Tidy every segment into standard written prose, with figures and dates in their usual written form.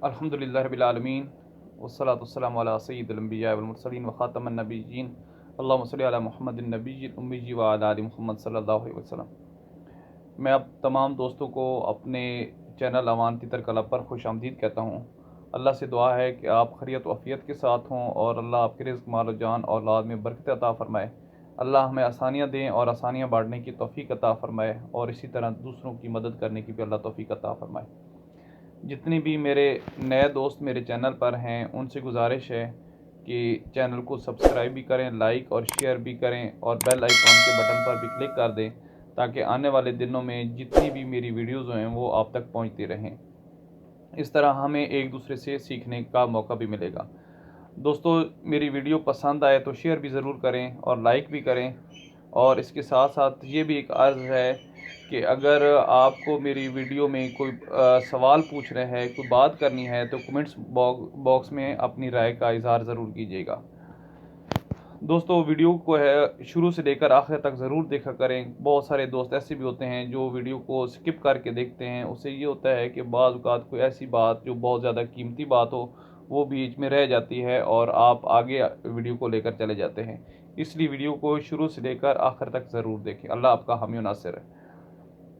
अल्हम्दुलिल्लाहि रब्बिल आलमीन वस्सलातु वस्सलामु अला सय्यिदिल अंबिया वल मुरसलीन व खातमन नबिय्यीन अल्लाहुम्मा सल्लि अला मुहम्मदिन नबिय्यिल उम्मी व अला आलि मुहम्मद सल्लल्लाहु अलैहि वसल्लम। मैं अब तमाम दोस्तों को अपने चैनल अवान तितर क्लब पर खुश आमदीद कहता हूँ। अल्लाह से दुआ है कि आप खैरियत व आफियत के साथ हों और अल्लाह आपके रिज़्क़ माल जान और औलाद में बरकत अता फ़रमाए। अल्लाह हमें आसानियाँ दें और आसानियाँ बाँटने की तौफ़ीक अता फ़रमाए और इसी तरह दूसरों की मदद करने की भी अल्लाह तौफ़ीक अता फ़रमाए। जितने भी मेरे नए दोस्त मेरे चैनल पर हैं उनसे गुजारिश है कि चैनल को सब्सक्राइब भी करें, लाइक और शेयर भी करें और बेल आइकॉन के बटन पर भी क्लिक कर दें ताकि आने वाले दिनों में जितनी भी मेरी वीडियोज़ हैं वो आप तक पहुंचती रहें। इस तरह हमें एक दूसरे से सीखने का मौका भी मिलेगा। दोस्तों, मेरी वीडियो पसंद आए तो शेयर भी ज़रूर करें और लाइक भी करें। और इसके साथ साथ ये भी एक अर्ज़ है कि अगर आपको मेरी वीडियो में कोई सवाल पूछना है, कोई बात करनी है तो कमेंट्स बॉक्स में अपनी राय का इज़हार ज़रूर कीजिएगा। दोस्तों, वीडियो को है शुरू से लेकर आखिर तक ज़रूर देखा करें। बहुत सारे दोस्त ऐसे भी होते हैं जो वीडियो को स्किप करके देखते हैं। उससे ये होता है कि बाज़ औक़ात कोई ऐसी बात जो बहुत ज़्यादा कीमती बात हो वो बीच में रह जाती है और आप आगे वीडियो को लेकर चले जाते हैं। इसलिए वीडियो को शुरू से लेकर आखिर तक ज़रूर देखें। अल्लाह आपका हामी व नासिर है।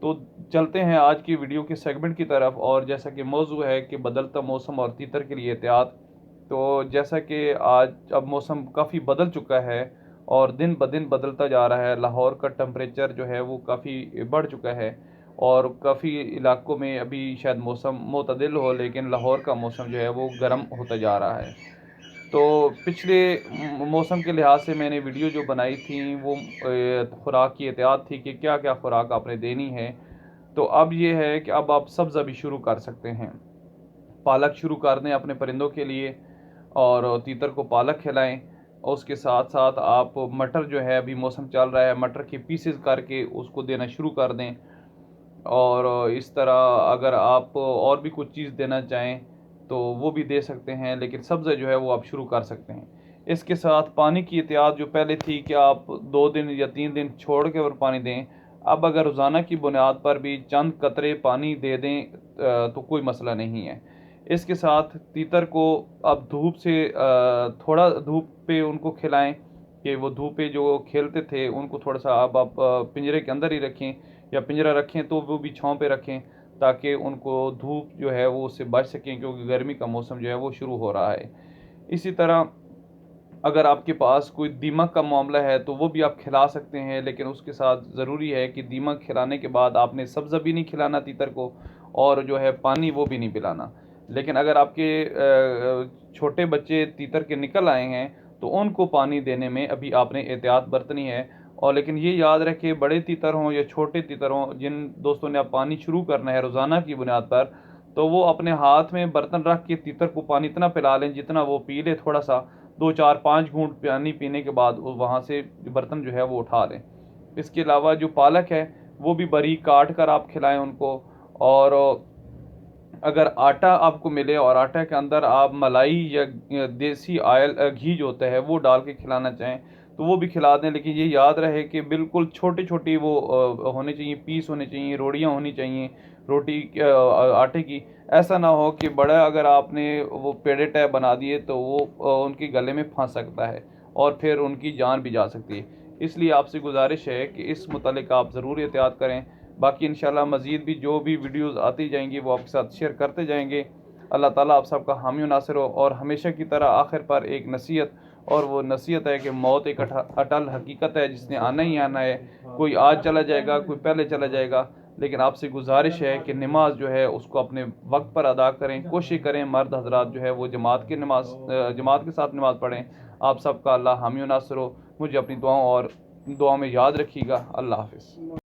तो चलते हैं आज की वीडियो के सेगमेंट की तरफ। और जैसा कि मौजू है कि बदलता मौसम और तीतर के लिए एहतियात। तो जैसा कि आज अब मौसम काफ़ी बदल चुका है और दिन ब दिन बदलता जा रहा है। लाहौर का टेम्परेचर जो है वो काफ़ी बढ़ चुका है और काफ़ी इलाकों में अभी शायद मौसम मुतदिल हो, लेकिन लाहौर का मौसम जो है वो गर्म होता जा रहा है। तो पिछले मौसम के लिहाज से मैंने वीडियो जो बनाई थी वो खुराक की एहतियात थी कि क्या क्या खुराक आपने देनी है। तो अब ये है कि अब आप सब्ज़ भी शुरू कर सकते हैं। पालक शुरू कर दें अपने परिंदों के लिए और तीतर को पालक खिलाएं। और उसके साथ साथ आप मटर जो है, अभी मौसम चल रहा है, मटर के पीसेस करके उसको देना शुरू कर दें। और इस तरह अगर आप और भी कुछ चीज़ देना चाहें तो वो भी दे सकते हैं, लेकिन सब्ज़ जो है वो आप शुरू कर सकते हैं। इसके साथ पानी की एहतियात जो पहले थी कि आप 2 दिन या 3 दिन छोड़ के और पानी दें, अब अगर रोज़ाना की बुनियाद पर भी चंद कतरे पानी दे दें तो कोई मसला नहीं है। इसके साथ तीतर को अब धूप से थोड़ा धूप पे उनको खिलाएं कि वो धूप पे जो खेलते थे उनको थोड़ा सा अब आप पिंजरे के अंदर ही रखें या पिंजरा रखें तो वो भी छाँव पे रखें ताकि उनको धूप जो है वो उससे बच सकें, क्योंकि गर्मी का मौसम जो है वो शुरू हो रहा है। इसी तरह अगर आपके पास कोई दीमक का मामला है तो वो भी आप खिला सकते हैं, लेकिन उसके साथ ज़रूरी है कि दीमक खिलाने के बाद आपने सब्ज़ भी नहीं खिलाना तीतर को और जो है पानी वो भी नहीं पिलाना। लेकिन अगर आपके छोटे बच्चे तीतर के निकल आए हैं तो उनको पानी देने में अभी आपने एहतियात बरतनी है। और लेकिन ये याद रखें, बड़े तीतर हों या छोटे तीतर हों, जिन दोस्तों ने अब पानी शुरू करना है रोज़ाना की बुनियाद पर, तो वो अपने हाथ में बर्तन रख के तीतर को पानी इतना पिला लें जितना वो पी ले। थोड़ा सा 2 4 5 घूंट पानी पीने के बाद वहाँ से बर्तन जो है वो उठा लें। इसके अलावा जो पालक है वो भी बारीक काट कर आप खिलाएं उनको। और अगर आटा आपको मिले और आटा के अंदर आप मलाई या देसी ऑयल घी जो होता है वो डाल के खिलाना चाहें तो वो भी खिला दें, लेकिन ये याद रहे कि बिल्कुल छोटी छोटी वो होने चाहिए, पीस होने चाहिए, रोटियां होनी चाहिए रोटी आटे की। ऐसा ना हो कि बड़ा अगर आपने वो पेड़े टाइप बना दिए तो वो उनके गले में फंस सकता है और फिर उनकी जान भी जा सकती है। इसलिए आपसे गुजारिश है कि इस मुतालिक आप ज़रूर एहतियात करें। बाकी इंशाल्लाह मज़ीद भी जो भी वीडियोज़ आती जाएंगी वो आपके साथ शेयर करते जाएंगे। अल्लाह ताला आप सबका हामी व नासिर हो। और हमेशा की तरह आखिर पर एक नसीहत, और वो नसीहत है कि मौत एक अटल हकीकत है जिसने आना ही आना है। कोई आज चला जाएगा, कोई पहले चला जाएगा, लेकिन आपसे गुजारिश है कि नमाज जो है उसको अपने वक्त पर अदा करें। कोशिश करें मर्द हजरात जो है वो जमात के साथ नमाज़ पढ़ें। आप सबका अल्लाह हामी व नासिर हो। मुझे अपनी दुआओं में याद रखिएगा। अल्लाह हाफ़िज़।